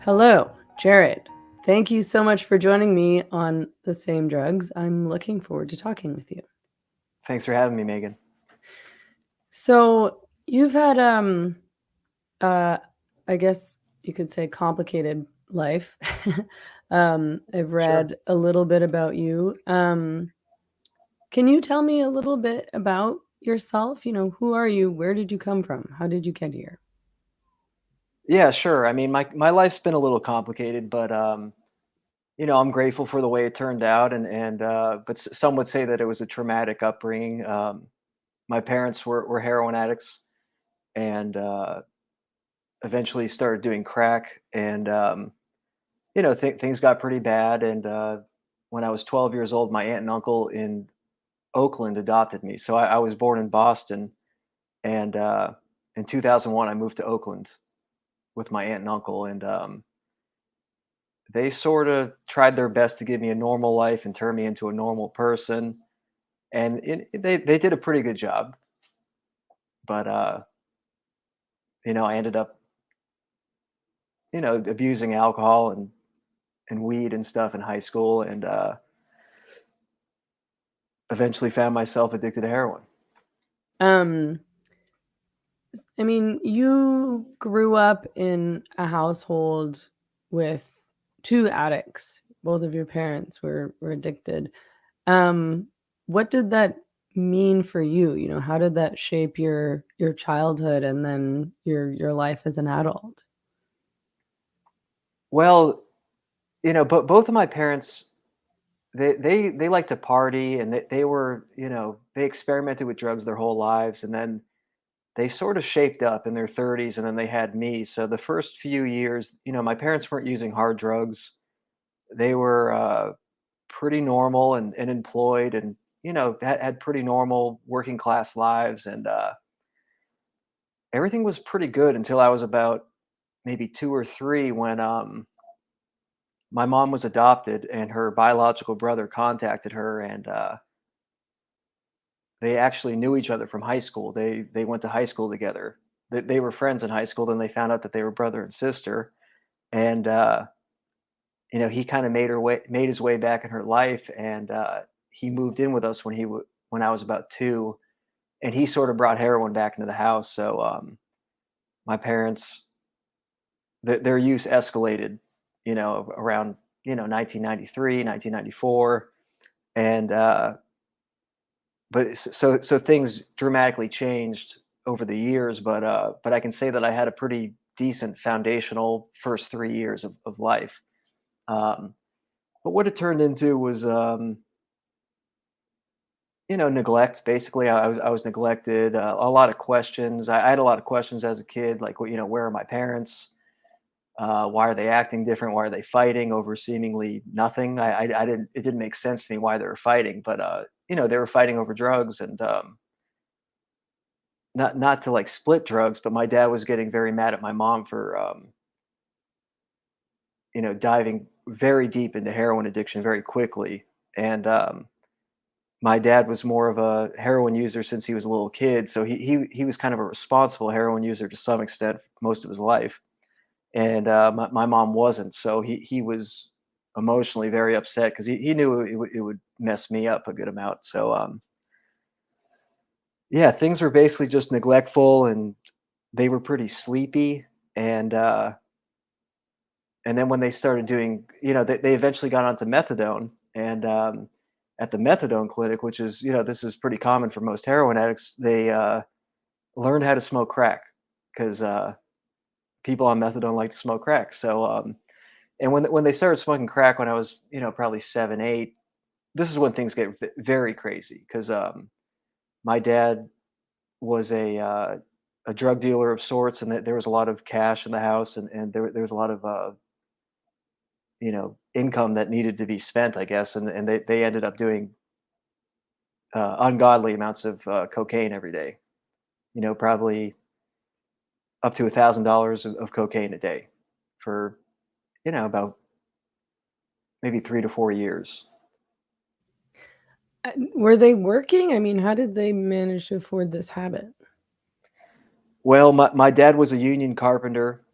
Hello, Jared. Thank you so much for joining me on The Same Drugs. I'm looking forward to talking with you. Thanks for having me, Megan. So, you've had uh I guess you could say complicated life. I've Sure. read a little bit about you. Can you tell me a little bit about yourself? Who are you? Where did you come from? How did you get here? Yeah, sure. I mean, my life's been a little complicated, but I'm grateful for the way it turned out, but some would say that it was a traumatic upbringing. My parents were heroin addicts, and eventually started doing crack, and things got pretty bad. And when I was 12 years old, my aunt and uncle in Oakland adopted me. So I was born in Boston, and in 2001, I moved to Oakland with my aunt and uncle, and they sort of tried their best to give me a normal life and turn me into a normal person, and they did a pretty good job. But I ended up abusing alcohol and weed and stuff in high school, and eventually found myself addicted to heroin. Um I mean, you grew up in a household with two addicts. Both of your parents were addicted. Um, what did that mean for you? How did that shape your childhood and then your life as an adult? Well, but both of my parents, they like to party, and they were, they experimented with drugs their whole lives, and then they sort of shaped up in their 30s, and then they had me. So the first few years, my parents weren't using hard drugs. They were pretty normal and employed, and had pretty normal working class lives, and everything was pretty good until I was about maybe 2 or 3, when my mom was adopted, and her biological brother contacted her, and they actually knew each other from high school. They went to high school together. They were friends in high school. Then they found out that they were brother and sister, and he kind of made his way back in her life, and he moved in with us when I was about 2, and he sort of brought heroin back into the house. So my parents, their use escalated, around 1993, 1994, and so things dramatically changed over the years. But I can say that I had a pretty decent foundational first 3 years of life. Um, but what it turned into was neglect. Basically, I was neglected. A lot of questions. I had a lot of questions as a kid, like, well, where are my parents? Why are they acting different? Why are they fighting over seemingly nothing? I didn't. It didn't make sense to me why they were fighting, but they were fighting over drugs, and not to like split drugs, but my dad was getting very mad at my mom for diving very deep into heroin addiction very quickly, and my dad was more of a heroin user since he was a little kid, so he was kind of a responsible heroin user to some extent most of his life, and my mom wasn't. So he was emotionally very upset because he knew it would mess me up a good amount. So yeah, things were basically just neglectful, and they were pretty sleepy, and then when they started doing, they eventually got onto methadone, and at the methadone clinic, which is, this is pretty common for most heroin addicts, they learned how to smoke crack because people on methadone like to smoke crack. So, and when they started smoking crack when I was, probably 7, 8, this is when things get very crazy because my dad was a drug dealer of sorts, and there was a lot of cash in the house, and there was a lot of income that needed to be spent, I guess, and they ended up doing ungodly amounts of cocaine every day. Probably up to $1,000 of cocaine a day for about maybe 3 to 4 years. Were they working? I mean, how did they manage to afford this habit? Well, my dad was a union carpenter,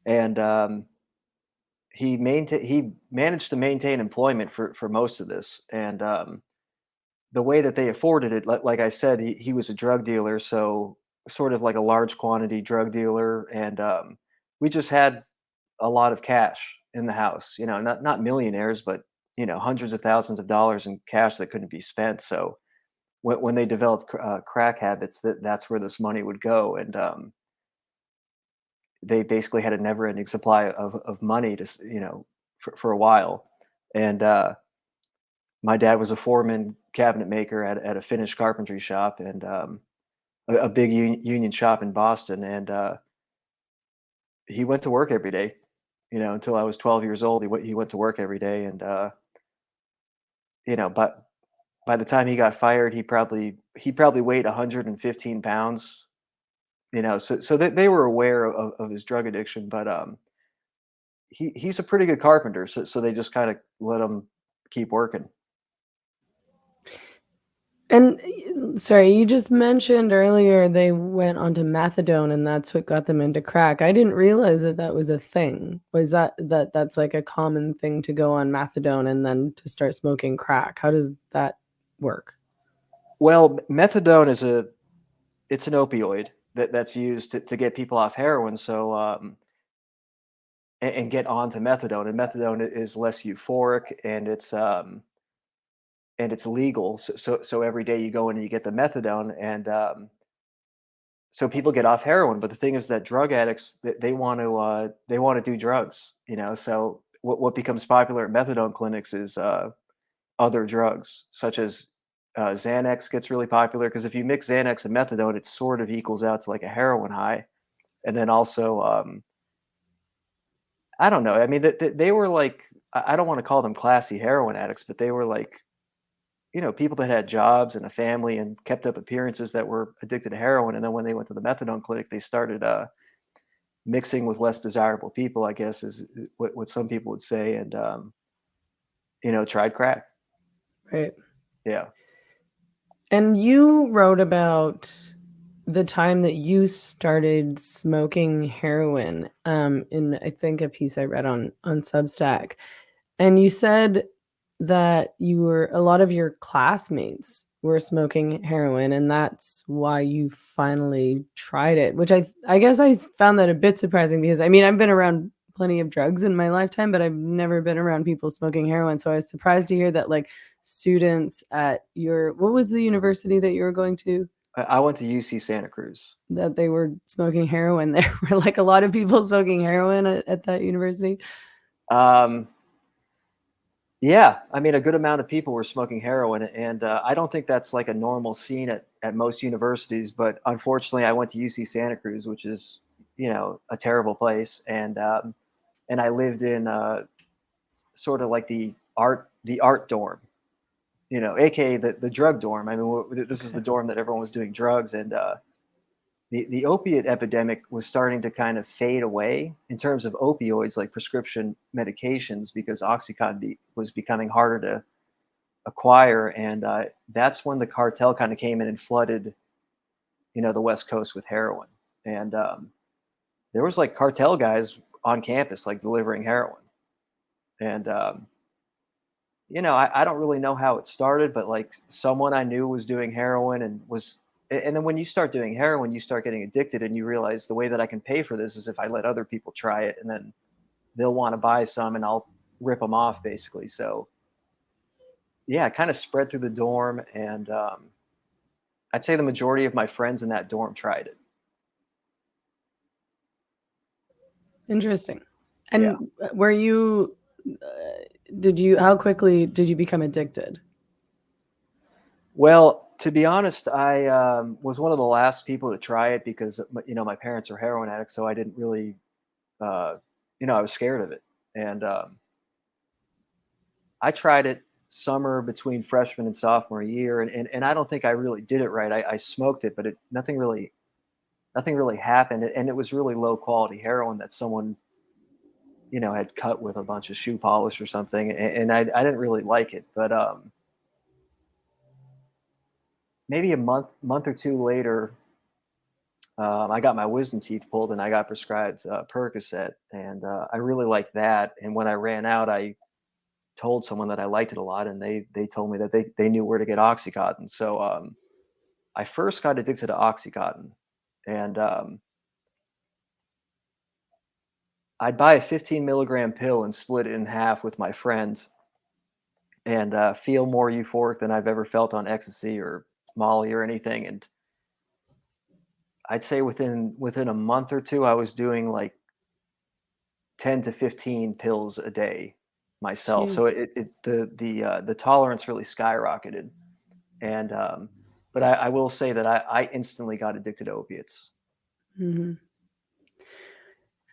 and he managed to maintain employment for most of this, and the way that they afforded it, like I said, he was a drug dealer, so sort of like a large quantity drug dealer, and we just had a lot of cash in the house. You know, not millionaires, but hundreds of thousands of dollars in cash that couldn't be spent. So when they developed crack habits, that's where this money would go, and they basically had a never-ending supply of money for a while. And my dad was a foreman cabinet maker at a Finnish carpentry shop, and a big union shop in Boston. And he went to work every day, until I was 12 years old. He went to work every day, and but by the time he got fired, he probably weighed 115 pounds. So they were aware of his drug addiction, but he's a pretty good carpenter, so they just kind of let him keep working. And sorry, you just mentioned earlier they went onto methadone and that's what got them into crack. I didn't realize that that was a thing. Was that's like a common thing to go on methadone and then to start smoking crack? How does that work? Well, methadone it's an opioid that's used to get people off heroin, so and get onto methadone. And methadone is less euphoric, and it's legal. So every day you go in and you get the methadone, and so people get off heroin. But the thing is that drug addicts, they want to do drugs. So what becomes popular at methadone clinics is other drugs, such as Xanax gets really popular because if you mix Xanax and methadone, it sort of equals out to like a heroin high. And then also, I don't know. I mean, they were like, I don't want to call them classy heroin addicts, but they were like, people that had jobs and a family and kept up appearances that were addicted to heroin. And then when they went to the methadone clinic, they started mixing with less desirable people, I guess is what some people would say, and tried crack. Right. Yeah. And you wrote about the time that you started smoking heroin, in I think a piece I read on Substack. And you said that a lot of your classmates were smoking heroin, and that's why you finally tried it, which I guess I found that a bit surprising because I mean, I've been around plenty of drugs in my lifetime, but I've never been around people smoking heroin. So I was surprised to hear that like students at what was the university that you were going to, I went to UC Santa Cruz. that they were smoking heroin. There were like a lot of people smoking heroin at that university. Um, yeah, I mean, a good amount of people were smoking heroin, and I don't think that's like a normal scene at most universities. But unfortunately, I went to UC Santa Cruz, which is a terrible place, and I lived in sort of like the art dorm, aka the drug dorm. I mean, this is the Okay. dorm that everyone was doing drugs, and the opiate epidemic was starting to kind of fade away in terms of opioids, like prescription medications, because was becoming harder to acquire, and that's when the cartel kind of came in and flooded, the West Coast with heroin, and there was like cartel guys on campus like delivering heroin, and I don't really know how it started, but like someone I knew was doing heroin and then when you start doing heroin, you start getting addicted and you realize the way that I can pay for this is if I let other people try it and then they'll want to buy some and I'll rip them off basically. So yeah, it kind of spread through the dorm, and I'd say the majority of my friends in that dorm tried it. Interesting. Yeah. And were you, how quickly did you become addicted? Well, to be honest, I was one of the last people to try it because my parents are heroin addicts, so I didn't really, uh, I was scared of it, and I tried it summer between freshman and sophomore year, and I don't think I really did it right. I smoked it, but nothing really happened, and it was really low quality heroin that someone had cut with a bunch of shoe polish or something, and I didn't really like it. But maybe a month or two later, I got my wisdom teeth pulled and I got prescribed Percocet, and I really liked that. And when I ran out, I told someone that I liked it a lot, and they told me that they knew where to get OxyContin. So I first got addicted to OxyContin, and I'd buy a 15 milligram pill and split it in half with my friend, and feel more euphoric than I've ever felt on ecstasy or Molly or anything. And I'd say within a month or two, I was doing like 10 to 15 pills a day myself. So Jeez. the tolerance really skyrocketed. And but I will say that I instantly got addicted to opiates. Hmm.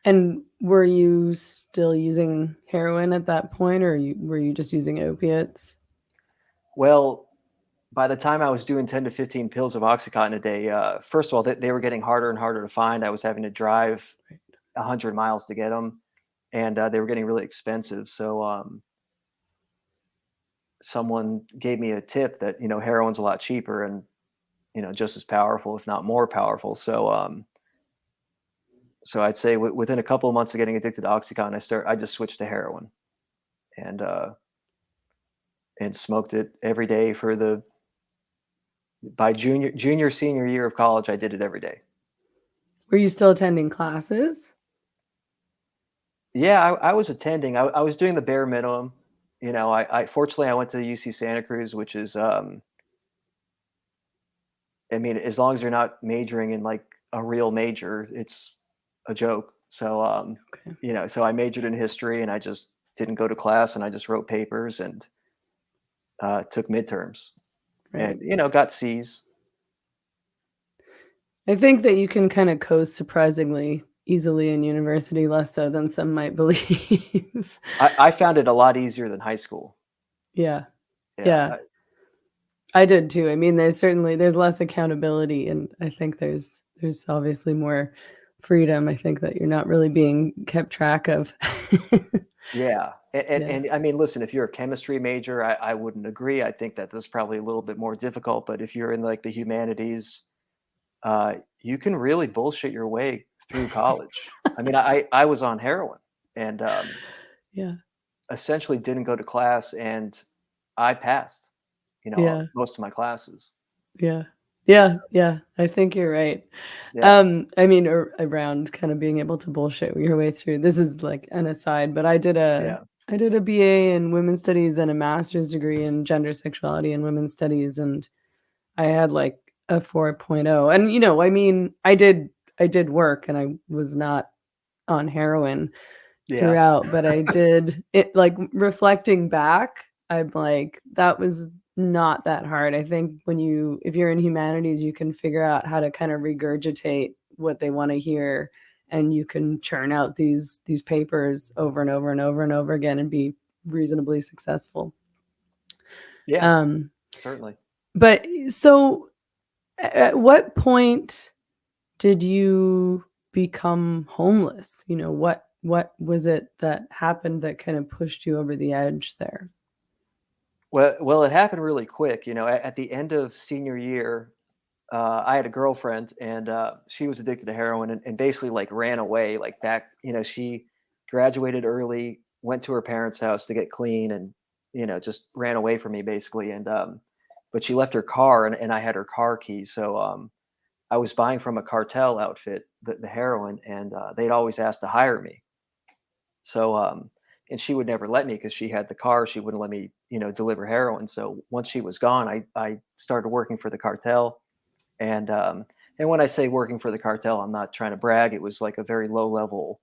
And were you still using heroin at that point, or were you just using opiates? Well, by the time I was doing 10 to 15 pills of Oxycontin a day, first of all, they were getting harder and harder to find. I was having to drive 100 miles to get them, and they were getting really expensive. So someone gave me a tip that heroin's a lot cheaper and just as powerful, if not more powerful. So so I'd say within a couple of months of getting addicted to Oxycontin, I just switched to heroin and smoked it every day for the by junior senior year of college. I did it every day. Were you still attending classes? Yeah, I was attending. I was doing the bare minimum. I fortunately I went to UC Santa Cruz, which is I mean, as long as you're not majoring in like a real major, it's a joke. So Okay. so I majored in history and I just didn't go to class and I just wrote papers and took midterms Right. and got C's. I think that you can kind of coast surprisingly easily in university, less so than some might believe. I found it a lot easier than high school. Yeah. Yeah, Yeah. I did too. I mean, there's less accountability, and I think there's obviously more freedom. I think that you're not really being kept track of. yeah. And, Yeah. and I mean, listen, if you're a chemistry major, I wouldn't agree. I think that that's probably a little bit more difficult. But if you're in like the humanities, you can really bullshit your way through college. I mean, I was on heroin and Yeah. essentially didn't go to class, and I passed, Yeah. most of my classes. Yeah. Yeah, yeah, I think you're right. Yeah, I mean, around kind of being able to bullshit your way through. This is like an aside, but yeah, I did a BA in women's studies and a master's degree in gender sexuality and women's studies, and I had like a 4.0. And I mean, I did work and I was not on heroin yeah, throughout, but I did it like reflecting back, I'm like, that was not that hard. I think if you're in humanities, you can figure out how to kind of regurgitate what they want to hear, and you can churn out these papers over and over and over and over again and be reasonably successful. yeah, Um, certainly. but so at what point did you become homeless? What was it that happened that kind of pushed you over the edge there? Well, it happened really quick. At the end of senior year, I had a girlfriend, and she was addicted to heroin, and basically like ran away. Like back, she graduated early, went to her parents' house to get clean, and just ran away from me basically. And but she left her car, and I had her car keys. So I was buying from a cartel outfit, the heroin, and they'd always ask to hire me. So, and she would never let me because she had the car. She wouldn't let me, deliver heroin. So once she was gone, I started working for the cartel. And and when I say working for the cartel, I'm not trying to brag. It was like a very low level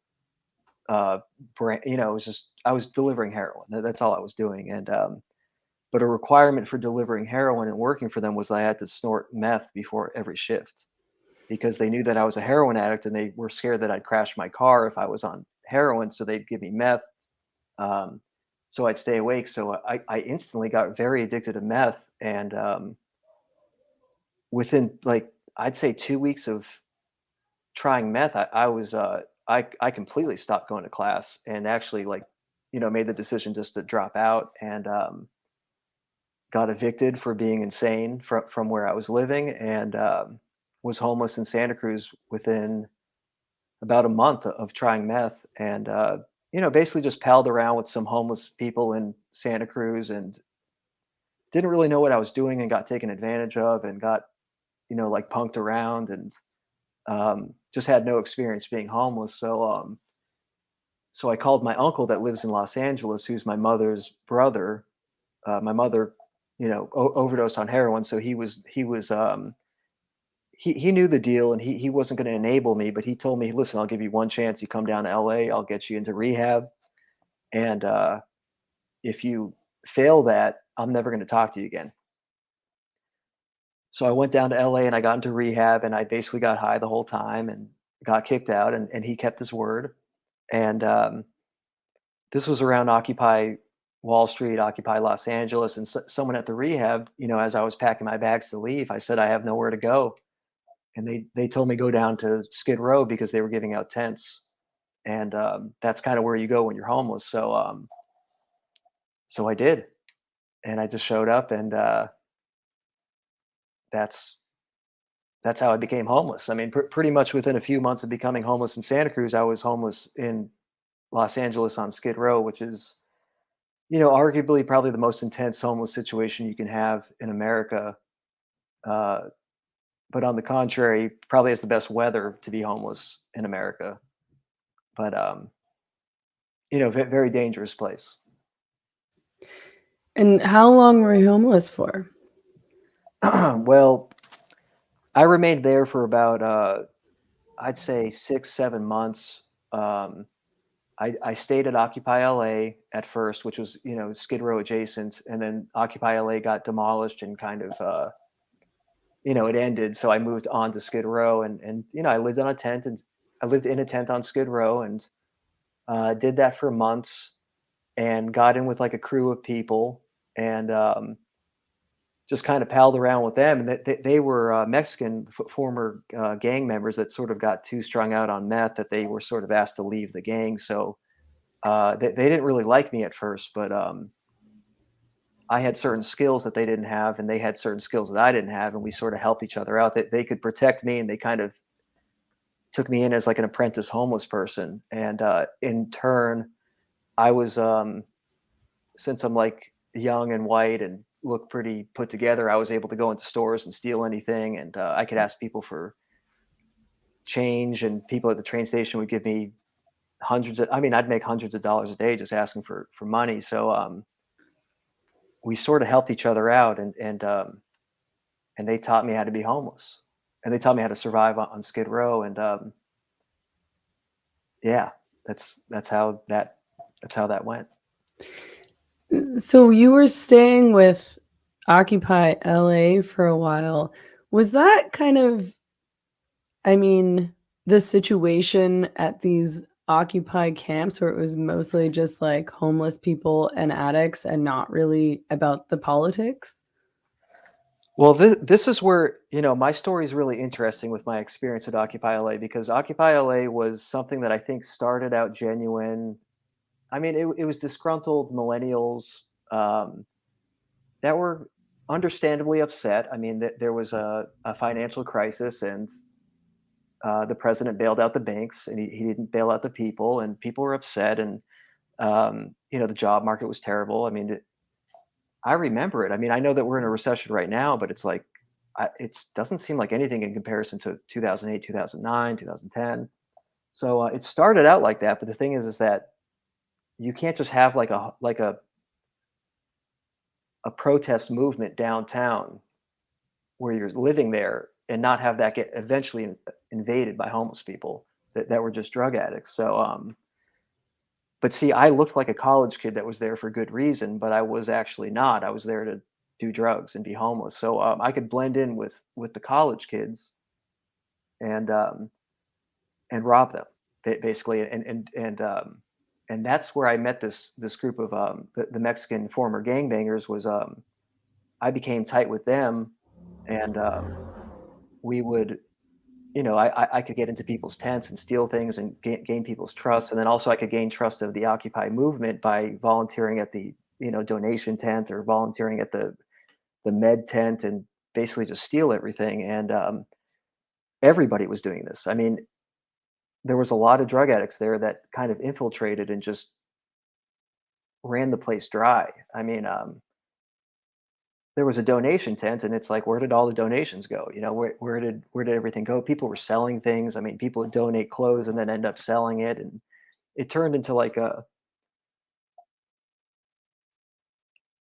uh, brand. It was just I was delivering heroin. That's all I was doing. And but a requirement for delivering heroin and working for them was that I had to snort meth before every shift because they knew that I was a heroin addict and they were scared that I'd crash my car if I was on heroin. So they'd give me meth, um, so I'd stay awake. So I instantly got very addicted to meth, and within like I'd say 2 weeks of trying meth, I was I completely stopped going to class and actually like made the decision just to drop out and got evicted for being insane from where I was living, and was homeless in Santa Cruz within about a month of trying meth, and basically just palled around with some homeless people in Santa Cruz, and didn't really know what I was doing, and got taken advantage of, and got like punked around, and just had no experience being homeless. So I called my uncle that lives in Los Angeles, who's my mother's brother. My mother, overdosed on heroin, so he knew the deal, and he wasn't going to enable me, but he told me, listen, I'll give you one chance. You come down to LA, I'll get you into rehab. And if you fail that, I'm never going to talk to you again. So I went down to LA and I got into rehab, and I basically got high the whole time and got kicked out, and he kept his word. And this was around Occupy Wall Street, Occupy Los Angeles. And someone at the rehab, as I was packing my bags to leave, I said, I have nowhere to go. And they told me go down to Skid Row because they were giving out tents, and that's kind of where you go when you're homeless. So I did, and I just showed up, and that's that's how I became homeless. I mean, pretty much within a few months of becoming homeless in Santa Cruz, I was homeless in Los Angeles on Skid Row, which is arguably probably the most intense homeless situation you can have in America. Uh, but on the contrary, probably has the best weather to be homeless in America. But very dangerous place. And how long were you homeless for? Well, I remained there for about I'd say 6, 7 months. Um, I stayed at Occupy LA at first, which was Skid Row adjacent, and then Occupy LA got demolished and kind of it ended. So I moved on to Skid Row, and I lived on a tent, and I lived in a tent on Skid Row, and did that for months, and got in with like a crew of people, and just kind of palled around with them. And they were Mexican former gang members that sort of got too strung out on meth that they were sort of asked to leave the gang. So they didn't really like me at first, but I had certain skills that they didn't have, and they had certain skills that I didn't have, and we sort of helped each other out. That they could protect me, and they kind of took me in as like an apprentice homeless person. And in turn, I was since I'm like young and white and look pretty put together, I was able to go into stores and steal anything, and I could ask people for change, and people at the train station would give me I'd make hundreds of dollars a day just asking for money. So we sort of helped each other out, and they taught me how to be homeless, and they taught me how to survive on Skid Row, and yeah, that's how that went. So you were staying with Occupy LA for a while. Was that kind of, I mean, the situation at these Occupy camps where it was mostly just like homeless people and addicts and not really about the politics? Well, this is where, my story is really interesting with my experience at Occupy LA, because Occupy LA was something that I think started out genuine. I mean, it was disgruntled millennials that were understandably upset. I mean, there was a financial crisis, and the president bailed out the banks, and he didn't bail out the people, and people were upset, and the job market was terrible. I mean, I remember it. I mean, I know that we're in a recession right now, but it's like, it doesn't seem like anything in comparison to 2008, 2009, 2010. So it started out like that. But the thing is that you can't just have like a protest movement downtown where you're living there and not have that get eventually invaded by homeless people that were just drug addicts. So, but see, I looked like a college kid that was there for good reason, but I was actually not. I was there to do drugs and be homeless. So I could blend in with the college kids, and rob them, basically. And that's where I met this group of the Mexican former gangbangers. Was I became tight with them, and we would. I could get into people's tents and steal things and gain people's trust. And then also I could gain trust of the Occupy movement by volunteering at the, donation tent, or volunteering at the med tent, and basically just steal everything. And everybody was doing this. I mean, there was a lot of drug addicts there that kind of infiltrated and just ran the place dry. I mean, there was a donation tent, and it's like, where did all the donations go? You know, where did everything go? People were selling things. I mean, people would donate clothes and then end up selling it, and it turned into like a.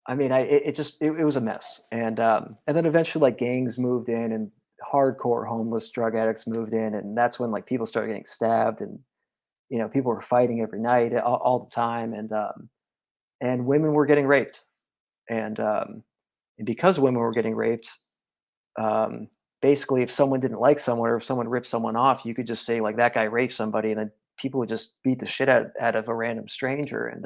I mean, it was a mess, and then eventually like gangs moved in and hardcore homeless drug addicts moved in, and that's when like people started getting stabbed, and people were fighting every night, all the time, and women were getting raped, and and because women were getting raped, um, basically, if someone didn't like someone or if someone ripped someone off, you could just say like that guy raped somebody, and then people would just beat the shit out of a random stranger, and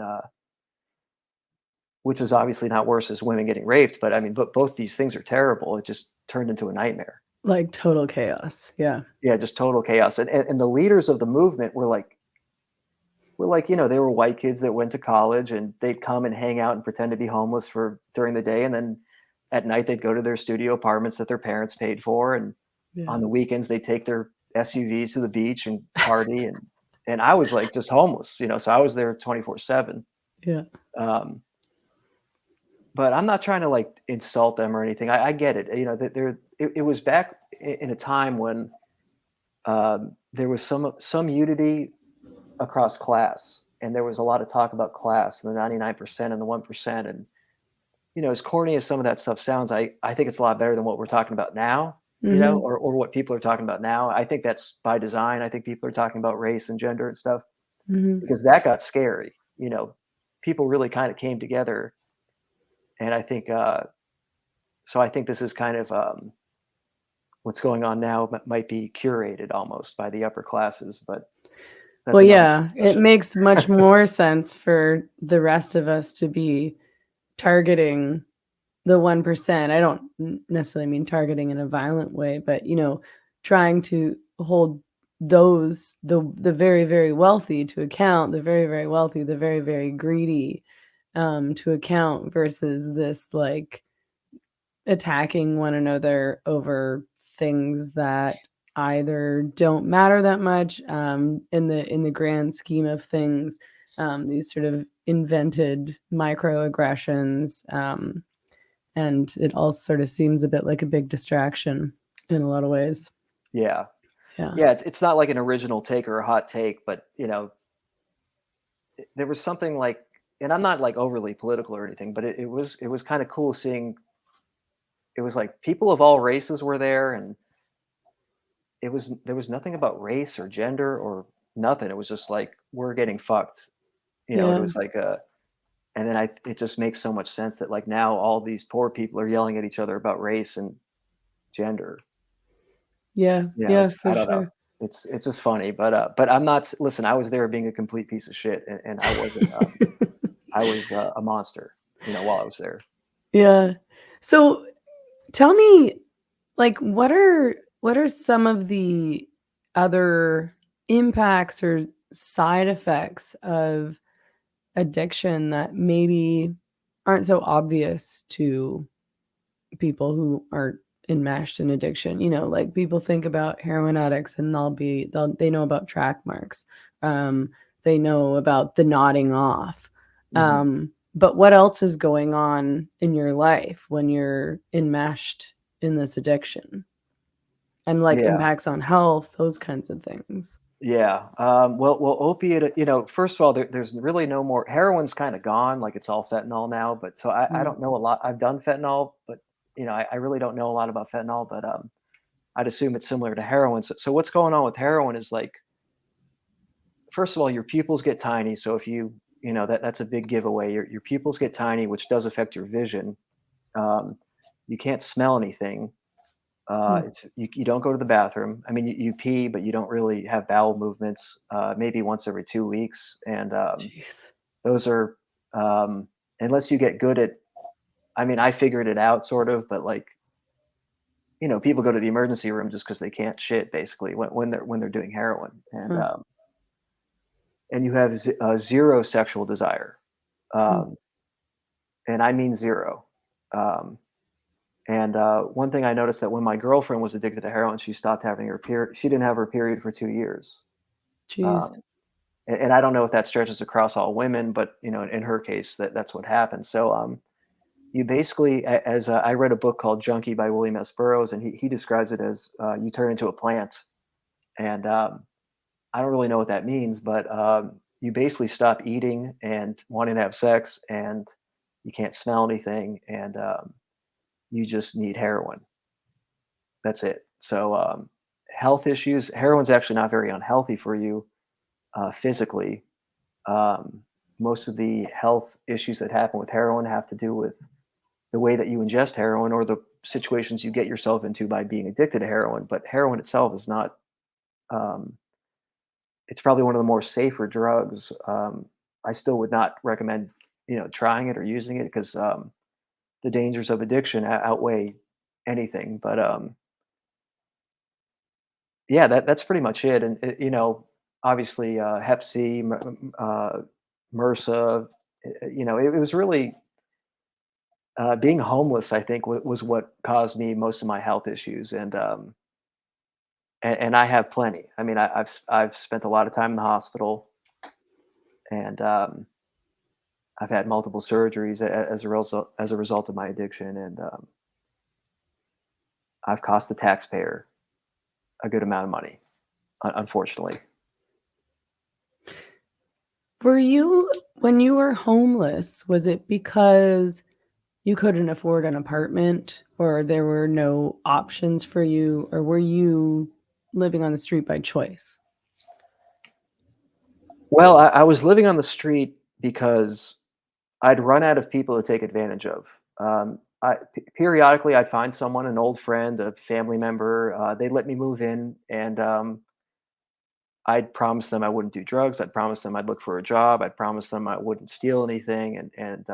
which is obviously not worse as women getting raped. But I mean, but both these things are terrible. It just turned into a nightmare. Like total chaos. Yeah. Yeah, just total chaos. And the leaders of the movement were like, they were white kids that went to college, and they'd come and hang out and pretend to be homeless for during the day, and then at night they'd go to their studio apartments that their parents paid for, and Yeah. on the weekends they'd take their SUVs to the beach and party, and I was like just homeless, so I was there 24/7. Yeah. Um, but I'm not trying to like insult them or anything. I get it. That it was back in a time when there was some unity across class, and there was a lot of talk about class and the 99% and the 1%. And as corny as some of that stuff sounds, I think it's a lot better than what we're talking about now, Mhm. or what people are talking about now. I think that's by design. I think people are talking about race and gender and stuff Mhm. because that got scary. People really kind of came together, and I think so. I think this is kind of what's going on now might be curated almost by the upper classes, but that's Well, another yeah, it discussion. makes much more sense for the rest of us to be targeting the 1%. I don't necessarily mean targeting in a violent way, but trying to hold the very, very wealthy to account, the very, very wealthy, the very, very greedy to account versus this like attacking one another over things that either don't matter that much in the grand scheme of things. These sort of invented microaggressions, and it all sort of seems a bit like a big distraction in a lot of ways. Yeah, Yeah. yeah. It's not like an original take or a hot take, but there was something like, and I'm not like overly political or anything, but it was kind of cool seeing. It was like people of all races were there, and there was nothing about race or gender or nothing. It was just like we're getting fucked. It Yeah. was like a, and then it just makes so much sense that like now all these poor people are yelling at each other about race and gender. Yeah. Yeah, I for don't know. sure. It's just funny, but I'm not. Listen, I was there being a complete piece of shit, and I wasn't. I was a monster. While I was there. Yeah. So tell me, like, what are some of the other impacts or side effects of addiction that maybe aren't so obvious to people who aren't enmeshed in addiction? Like people think about heroin addicts and they know about track marks. Um, they know about the nodding off. Hmm. But what else is going on in your life when you're enmeshed in this addiction? And like Yeah, impacts on health, those kinds of things. yeah. Well, opiate. First of all, there's really no more. Heroin's kind of gone. Like it's all fentanyl now. But so I Mm. don't know a lot. I've done fentanyl, but I really don't know a lot about fentanyl. But I'd assume it's similar to heroin. So what's going on with heroin is like, first of all, your pupils get tiny. So if that's a big giveaway. Your pupils get tiny, which does affect your vision. Um, you can't smell anything. Mm. You don't go to the bathroom. I mean, you pee, but you don't really have bowel movements. Maybe once every 2 weeks, and Jeez. those are unless you get good at. I mean, I figured it out sort of, but like people go to the emergency room just because they can't shit, basically when they're doing heroin, Huh. and you have zero sexual desire, Mm. um, and I mean zero. Um, And one thing I noticed that when my girlfriend was addicted to heroin, she stopped having her period. She didn't have her period for 2 years. Jeez. Um, and I don't know if that stretches across all women, but in her case, that's what happened. So you basically, as I read a book called Junkie by William S. Burroughs, and he describes it as you turn into a plant. And I don't really know what that means, but you basically stop eating and wanting to have sex, and you can't smell anything, and you just need heroin. That's it. So health issues, heroin's actually not very unhealthy for you physically. Um, Most of the health issues that happen with heroin have to do with the way that you ingest heroin or the situations you get yourself into by being addicted to heroin. But heroin itself is not. Um, it's probably one of the more safer drugs. I still would not recommend trying it or using it because the dangers of addiction outweigh anything. But yeah, that's pretty much it. And obviously, Hep C, MRSA. It was really being homeless. I think was what caused me most of my health issues, and I have plenty. I mean, I've spent a lot of time in the hospital, and I've had multiple surgeries as a result of my addiction, and I've cost the taxpayer a good amount of money, unfortunately. Were you, when you were homeless, was it because you couldn't afford an apartment or there were no options for you, or were you living on the street by choice? Well, I was living on the street because I'd run out of people to take advantage of. Periodically, I'd find someone, an old friend, a family member. They'd let me move in, and I'd promise them I wouldn't do drugs. I'd promise them I'd look for a job. I'd promise them I wouldn't steal anything. And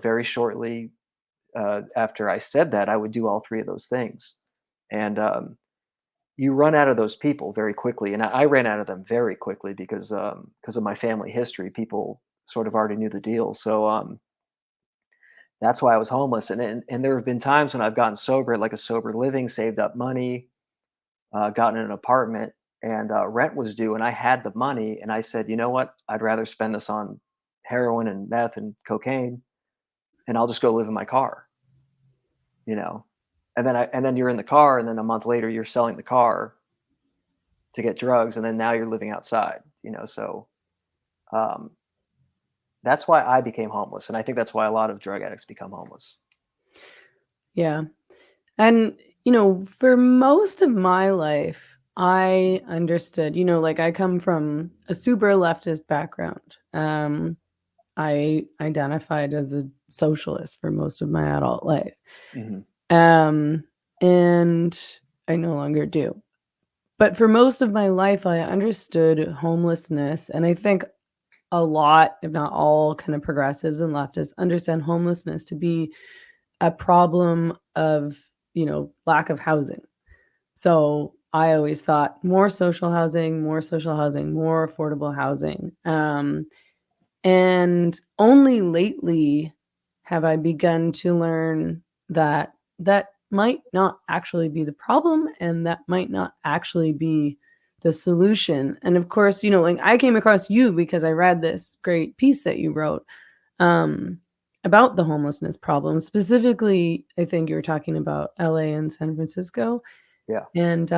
very shortly after I said that, I would do all three of those things. And you run out of those people very quickly, and I ran out of them very quickly because of my family history. People sort of already knew the deal. So that's why I was homeless. And there have been times when I've gotten sober, like a sober living, saved up money, gotten an apartment, and rent was due, and I had the money, and I said, you know what? I'd rather spend this on heroin and meth and cocaine, and I'll just go live in my car, you know. And then you're in the car, and then a month later you're selling the car to get drugs, and then now you're living outside, you know. So um, that's why I became homeless, and I think that's why a lot of drug addicts become homeless. Yeah. And, for most of my life, I understood, like I come from a super leftist background. I identified as a socialist for most of my adult life. Hmm. Um, and I no longer do. But for most of my life, I understood homelessness. And I think a lot, if not all, kind of progressives and leftists understand homelessness to be a problem of, lack of housing. So I always thought more social housing, more social housing, more affordable housing. And only lately have I begun to learn that that might not actually be the problem and that might not actually be the solution. And of course, like I came across you because I read this great piece that you wrote um, about the homelessness problem. Specifically, I think you were talking about LA and San Francisco. Yeah. And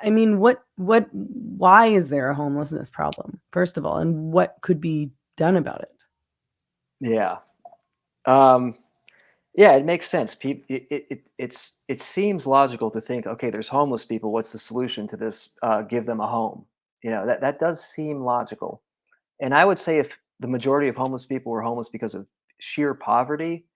I mean, why is there a homelessness problem, first of all, and what could be done about it? Yeah. Um, yeah, it makes sense. It seems logical to think, okay, there's homeless people. What's the solution to this? Give them a home. That does seem logical. And I would say if the majority of homeless people were homeless because of sheer poverty,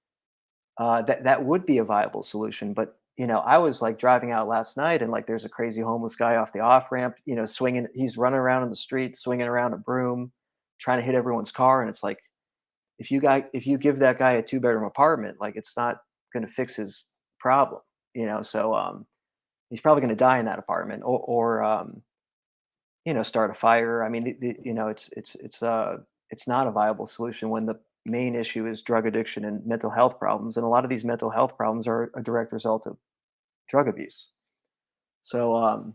that would be a viable solution. But I was like driving out last night, and like there's a crazy homeless guy off the off ramp. Swinging. He's running around in the street, swinging around a broom, trying to hit everyone's car. And it's like if you give that guy a two-bedroom apartment, like it's not going to fix his problem. So he's probably going to die in that apartment, or start a fire. I mean, it's not a viable solution when main issue is drug addiction and mental health problems, and a lot of these mental health problems are a direct result of drug abuse. So,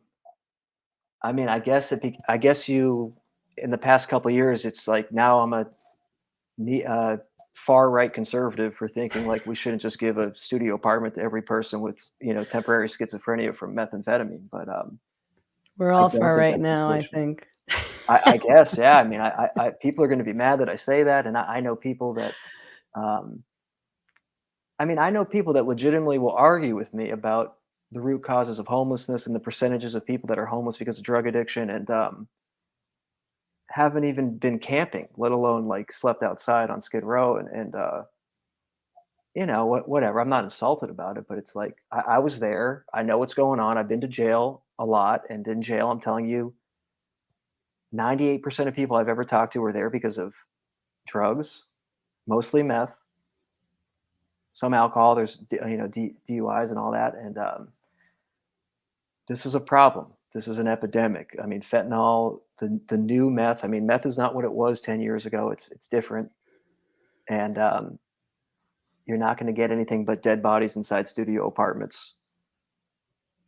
I mean, I guess you in the past couple of years, it's like now I'm a far right conservative for thinking like we shouldn't just give a studio apartment to every person with temporary schizophrenia from methamphetamine. But We're I all don't far think right that's the now, I solution. think. I guess, yeah. I mean, people are going to be mad that I say that, and I know people that, um, I mean, I know people that legitimately will argue with me about the root causes of homelessness and the percentages of people that are homeless because of drug addiction, and haven't even been camping, let alone like slept outside on Skid Row, whatever. I'm not insulted about it, but it's like I was there. I know what's going on. I've been to jail a lot, and in jail, I'm telling you, 98% of people I've ever talked to were there because of drugs, mostly meth, some alcohol. There's DUIs and all that, and this is a problem. This is an epidemic. I mean, fentanyl, the new meth. I mean, meth is not what it was 10 years ago. It's different, and you're not going to get anything but dead bodies inside studio apartments,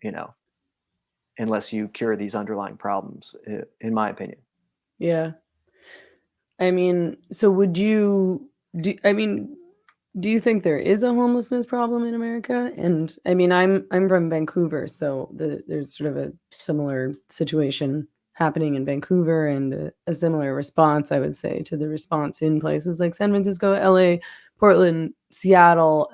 you know, unless you cure these underlying problems, in my opinion. Yeah. I mean, so would you do I mean, do you think there is a homelessness problem in America? And I mean, I'm from Vancouver, so there's sort of a similar situation happening in Vancouver and a similar response, I would say, to the response in places like San Francisco, LA, Portland, Seattle,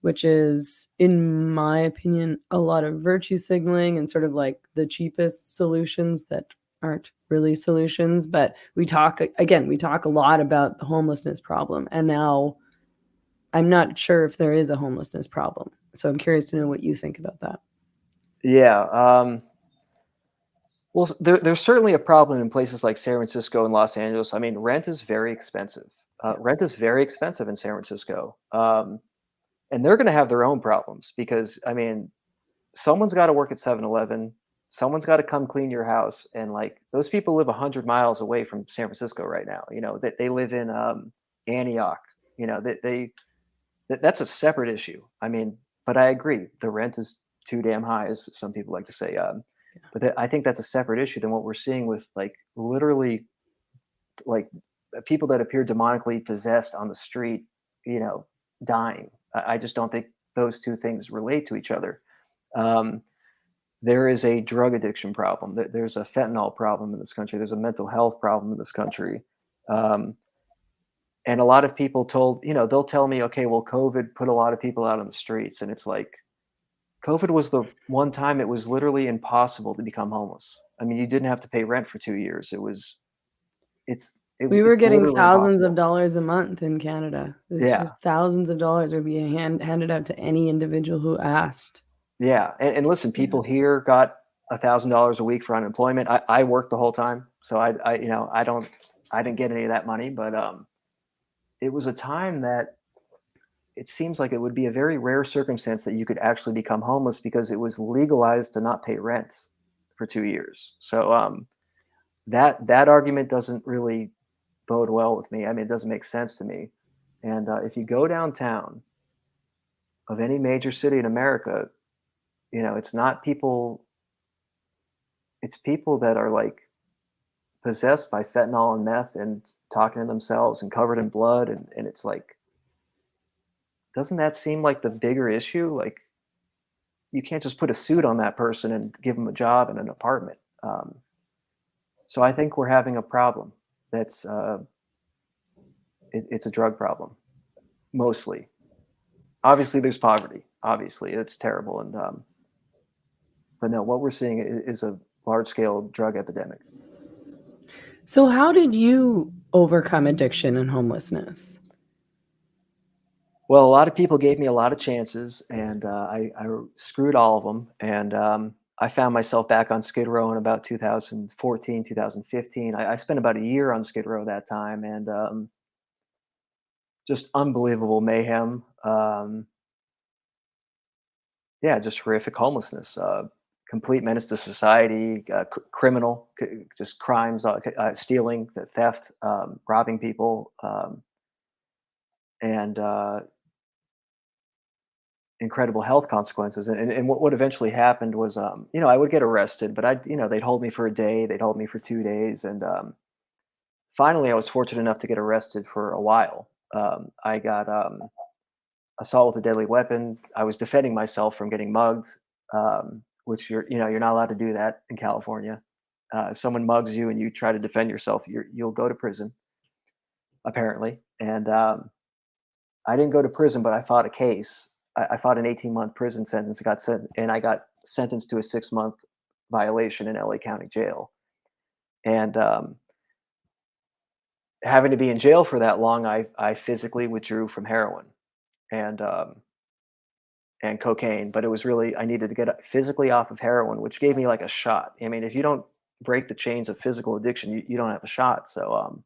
which is, in my opinion, a lot of virtue signaling and sort of like the cheapest solutions that aren't really solutions. But we talk a lot about the homelessness problem. And now I'm not sure if there is a homelessness problem. So I'm curious to know what you think about that. Yeah. Well, there's certainly a problem in places like San Francisco and Los Angeles. I mean, rent is very expensive. Rent is very expensive in San Francisco. And they're going to have their own problems because, I mean, someone's got to work at 7-Eleven. Someone's got to come clean your house. And like those people live 100 miles away from San Francisco right now. They live in Antioch. That's a separate issue. I mean, but I agree. The rent is too damn high, as some people like to say. I think that's a separate issue than what we're seeing with like literally like people that appear demonically possessed on the street, you know, dying. I just don't think those two things relate to each other. Um, there is a drug addiction problem. There's a fentanyl problem in this country. There's a mental health problem in this country. Um, and a lot of people they'll tell me, okay, well, COVID put a lot of people out on the streets. And it's like, COVID was the one time it was literally impossible to become homeless. I mean, you didn't have to pay rent for 2 years. We were It's getting literally thousands of impossible. dollars a month in Canada. It's Yeah. just thousands of dollars would be handed out to any individual who asked. Yeah. And listen, Yeah. people here got $1,000 a week for unemployment. I worked the whole time. So I didn't get any of that money, but it was a time that it seems like it would be a very rare circumstance that you could actually become homeless because it was legalized to not pay rent for 2 years. So that argument doesn't really bode well with me. I mean, it doesn't make sense to me. And if you go downtown of any major city in America, it's not people, it's people that are like possessed by fentanyl and meth and talking to themselves and covered in blood. And it's like, doesn't that seem like the bigger issue? Like, you can't just put a suit on that person and give them a job and an apartment. So I think we're having a problem. That's it's a drug problem mostly. Obviously, there's poverty. Obviously, it's terrible, and but no, what we're seeing is a large scale drug epidemic. So how did you overcome addiction and homelessness? Well, a lot of people gave me a lot of chances, and I screwed all of them. And I found myself back on Skid Row in about 2014, 2015. I spent about a year on Skid Row that time, and just unbelievable mayhem. Yeah, just horrific homelessness, complete menace to society, criminal, just crimes, stealing, theft, robbing people. and incredible health consequences. And what eventually happened was, I would get arrested, but they'd hold me for a day, they'd hold me for 2 days, and finally, I was fortunate enough to get arrested for a while. I got assault with a deadly weapon. I was defending myself from getting mugged, which you're not allowed to do that in California. If someone mugs you and you try to defend yourself, you'll go to prison, apparently. And I didn't go to prison, but I fought a case. I fought an 18-month prison sentence. And I got sentenced to a 6-month violation in LA County Jail. And having to be in jail for that long, I physically withdrew from heroin and and cocaine. But it was really, I needed to get physically off of heroin, which gave me like a shot. I mean, if you don't break the chains of physical addiction, you don't have a shot. So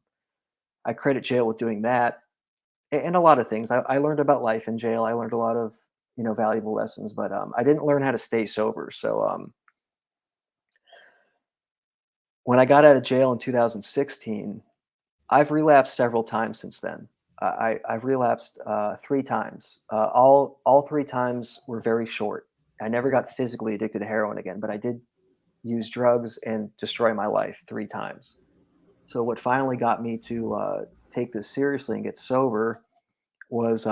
I credit jail with doing that, and a lot of things. I learned about life in jail. I learned a lot of valuable lessons, but I didn't learn how to stay sober. So when I got out of jail in 2016, I've relapsed several times since then. I've relapsed 3 times. All 3 times were very short. I never got physically addicted to heroin again, but I did use drugs and destroy my life 3 times. So what finally got me to take this seriously and get sober was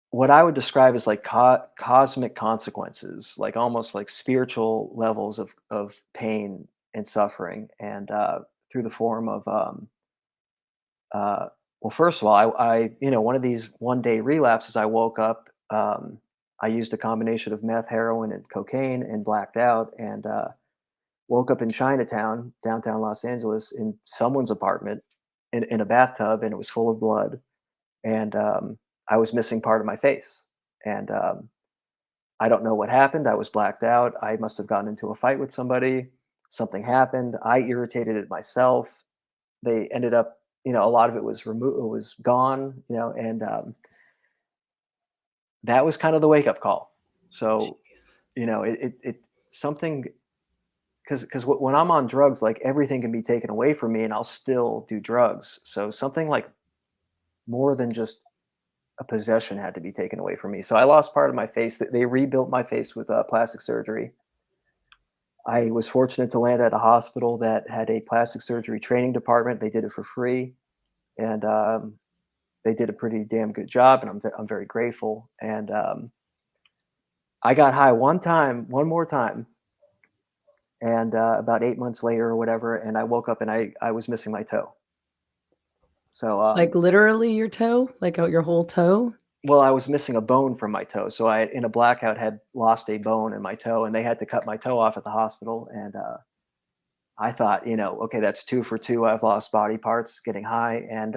what I would describe as like cosmic consequences, like almost like spiritual levels of pain and suffering, and through the form of uh, well, first of all, one of these 1 day relapses, I woke up. I used a combination of meth, heroin, and cocaine, and blacked out, and woke up in Chinatown, downtown Los Angeles, in someone's apartment, in a bathtub, and it was full of blood, and I was missing part of my face, and I don't know what happened. I was blacked out. I must have gotten into a fight with somebody. Something happened. I irritated it myself. They ended up, a lot of it was removed, it was gone, and that was kind of the wake up call. So, Jeez. it something, because when I'm on drugs, like everything can be taken away from me, and I'll still do drugs. So something like more than just a possession had to be taken away from me. So I lost part of my face. They rebuilt my face with plastic surgery. I was fortunate to land at a hospital that had a plastic surgery training department. They did it for free, and they did a pretty damn good job, and I'm very grateful. And I got high one more time, and about 8 months later or whatever, and I woke up and I was missing my toe. So Like literally your toe? Like your whole toe? well, I was missing a bone from my toe, so I, in a blackout, had lost a bone in my toe, and they had to cut my toe off at the hospital. And I thought, okay, that's 2 for 2. I've lost body parts getting high, and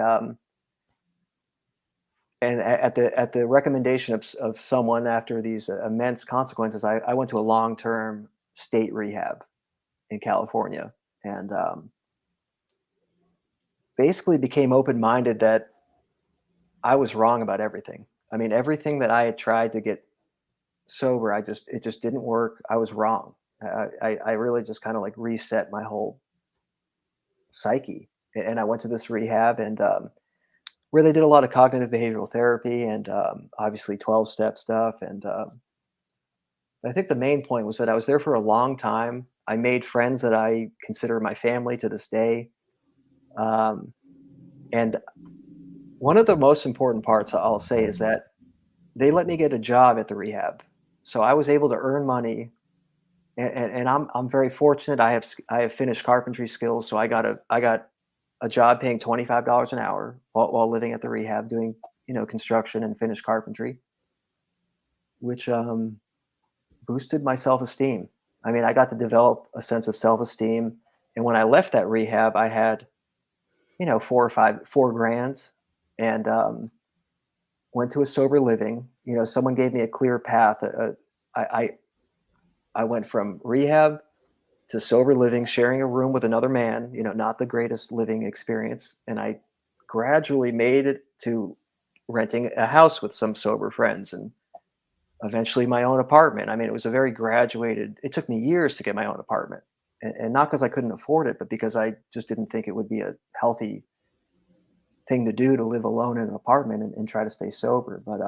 at the recommendation of someone, after these immense consequences, I went to a long-term state rehab in California, and basically became open-minded that I was wrong about everything. I mean, everything that I had tried to get sober, it just didn't work. I was wrong. I really just kind of like reset my whole psyche, and I went to this rehab, and where they did a lot of cognitive behavioral therapy, and obviously 12-step stuff. And I think the main point was that I was there for a long time. I made friends that I consider my family to this day. Um, and one of the most important parts I'll say is that they let me get a job at the rehab. So I was able to earn money, and I'm very fortunate. I have finished carpentry skills, so I got a job paying $25 an hour while living at the rehab, doing construction and finished carpentry, which boosted my self-esteem. I mean, I got to develop a sense of self-esteem, and when I left that rehab, I had 4 grand, and went to a sober living. Someone gave me a clear path. I, I I went from rehab to sober living, sharing a room with another man. Not the greatest living experience, and I gradually made it to renting a house with some sober friends, and eventually my own apartment. I mean, it was a very graduated. It took me years to get my own apartment, and not because I couldn't afford it, but because I just didn't think it would be a healthy thing to do to live alone in an apartment and try to stay sober. But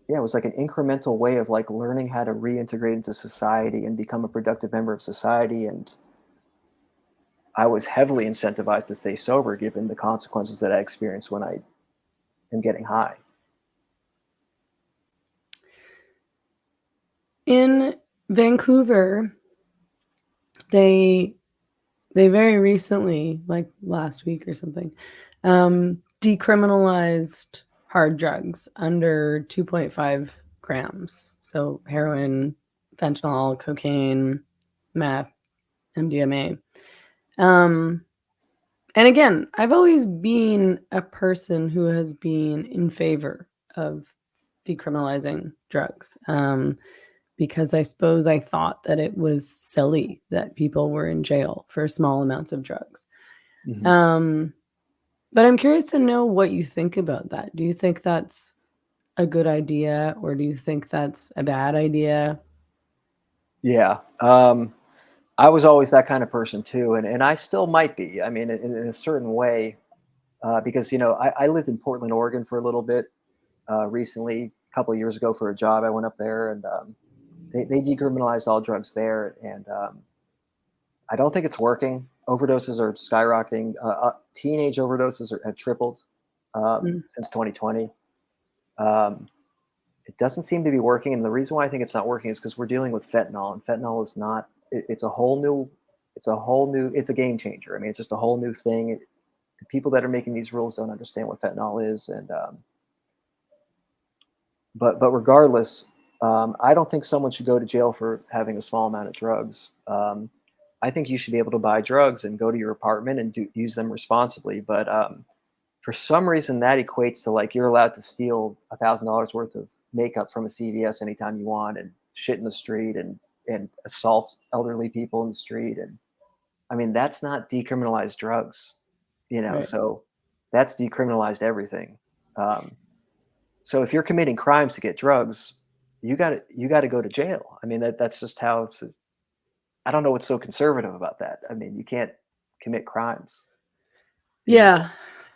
yeah, it was like an incremental way of like learning how to reintegrate into society and become a productive member of society. And I was heavily incentivized to stay sober given the consequences that I experienced when I am getting high. In Vancouver, they very recently, like last week or something, decriminalized hard drugs under 2.5 grams. So heroin, fentanyl, cocaine, meth, MDMA. And again, I've always been a person who has been in favor of decriminalizing drugs, because I suppose I thought that it was silly that people were in jail for small amounts of drugs. Mhm. Um, but I'm curious to know what you think about that. Do you think that's a good idea, or do you think that's a bad idea? Yeah. I was always that kind of person too, and I still might be. I mean, in a certain way, because I lived in Portland, Oregon for a little bit recently, a couple of years ago for a job. I went up there, and they decriminalized all drugs there, and I don't think it's working. Overdoses are skyrocketing. Teenage overdoses have tripled Mm, since 2020. Um, it doesn't seem to be working, and the reason why I think it's not working is because we're dealing with fentanyl, and fentanyl is not. It's a whole new. It's a whole new. It's a game changer. I mean, it's just a whole new thing. The people that are making these rules don't understand what fentanyl is, and but regardless, I don't think someone should go to jail for having a small amount of drugs. I think you should be able to buy drugs and go to your apartment and use them responsibly. But for some reason, that equates to like you're allowed to steal $1,000 worth of makeup from a CVS anytime you want, and shit in the street, and assault elderly people in the street. And I mean, that's not decriminalized drugs, right. So that's decriminalized everything. Um, so if you're committing crimes to get drugs, you got to go to jail. I mean, that's just how I don't know what's so conservative about that. I mean, you can't commit crimes. You know. Yeah.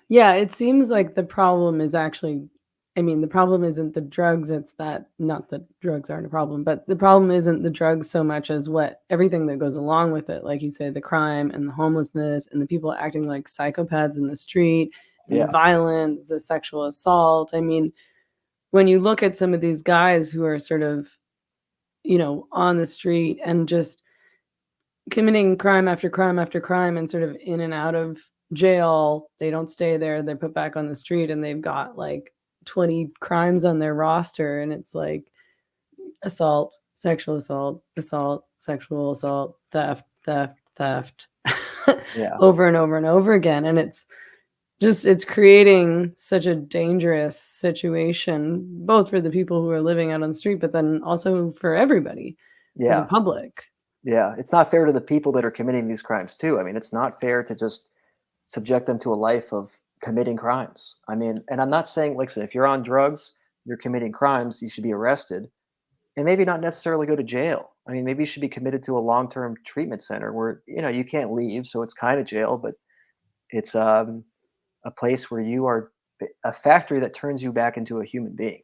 Yeah, it seems like the problem is actually, I mean, the problem isn't the drugs, it's that, not that drugs aren't a problem, but the problem isn't the drugs so much as what everything that goes along with it. Like you say, the crime and the homelessness and the people acting like psychopaths in the street and the Yeah. violence, the sexual assault. I mean, when you look at some of these guys who are sort of, on the street and just committing crime after crime after crime and sort of in and out of jail. They don't stay there. They're put back on the street and they've got like 20 crimes on their roster. And it's like assault, sexual assault, assault, sexual assault, theft, theft, theft Yeah. over and over and over again. And it's creating such a dangerous situation, both for the people who are living out on the street, but then also for everybody, for the Yeah. public. Yeah. It's not fair to the people that are committing these crimes too. I mean, it's not fair to just subject them to a life of committing crimes. I mean, and I'm not saying, like I said, if you're on drugs, you're committing crimes, you should be arrested and maybe not necessarily go to jail. I mean, maybe you should be committed to a long-term treatment center where, you can't leave. So it's kind of jail, but it's a place where you are a factory that turns you back into a human being.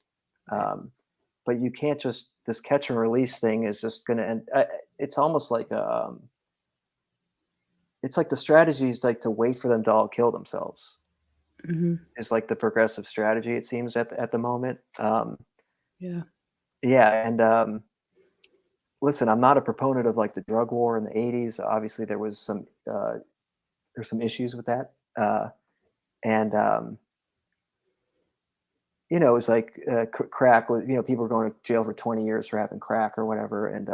Right. Um, but you can't just, this catch and release thing is just going to end. It's almost like it's like the strategy is like to wait for them to all kill themselves. Hmm. Is like the progressive strategy, it seems, at the moment. Yeah. Yeah, and listen, I'm not a proponent of like the drug war in the '80s. Obviously, there's some issues with that, and it was like crack was, people were going to jail for 20 years for having crack or whatever, and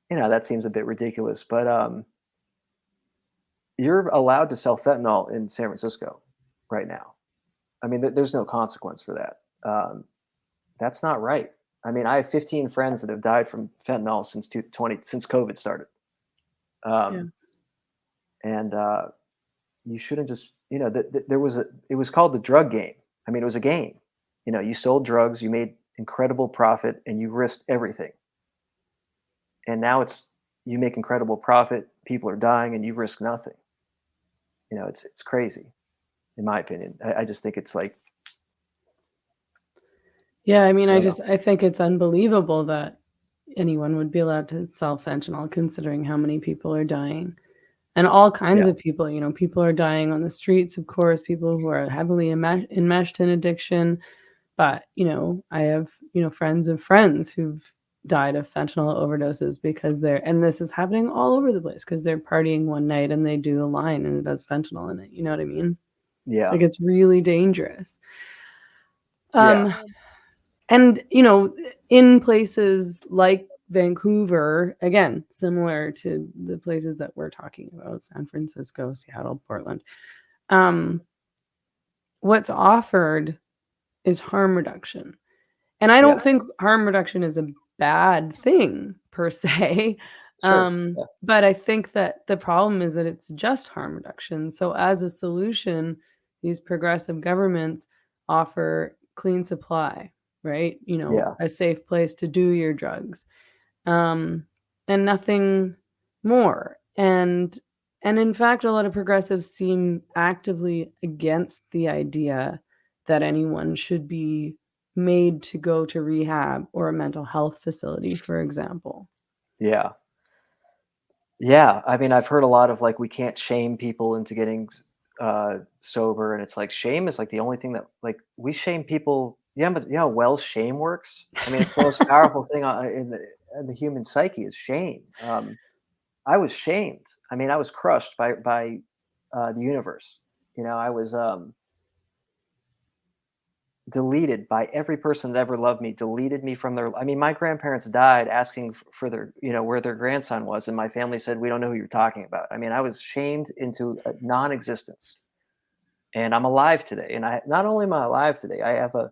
that seems a bit ridiculous. But you're allowed to sell fentanyl in San Francisco right now. I mean, there's no consequence for that. That's not right. I mean, I have 15 friends that have died from fentanyl since COVID started. Yeah. Um, and you shouldn't just, it was called the drug game. I mean, it was a game. You sold drugs, you made incredible profit, and you risked everything. And now you make incredible profit, people are dying, and you risk nothing. It's crazy, in my opinion. I just think it's like, Yeah, I mean, I don't know. I think it's unbelievable that anyone would be allowed to sell fentanyl considering how many people are dying. And all kinds Yeah, of people, people are dying on the streets, of course, people who are heavily enmeshed in addiction. But, I have, friends of friends who've died of fentanyl overdoses because and this is happening all over the place because they're partying one night and they do a line and it has fentanyl in it. You know what I mean? yeah, Like it's really dangerous. yeah, Um, and, in places like Vancouver, again, similar to the places that we're talking about, San Francisco, Seattle, Portland, um, what's offered is harm reduction. And I yeah. don't think harm reduction is a bad thing per se. Sure. Yeah, But I think that the problem is that it's just harm reduction. So as a solution, these progressive governments offer clean supply, right? yeah, A safe place to do your drugs. Um, and nothing more. And in fact, a lot of progressives seem actively against the idea that anyone should be made to go to rehab or a mental health facility, for example. yeah. Yeah, I mean, I've heard a lot of like, we can't shame people into getting sober, and it's like shame is like the only thing that like we shame people. Yeah, but you know how well shame works. I mean, it's the most powerful thing in the human psyche is shame. I was shamed. I mean, I was crushed by the universe. I was deleted by every person that ever loved me. Deleted me from their. I mean, my grandparents died asking for their, where their grandson was, and my family said, "We don't know who you're talking about." I mean, I was shamed into a non-existence, and I'm alive today. And I not only am I alive today, I have a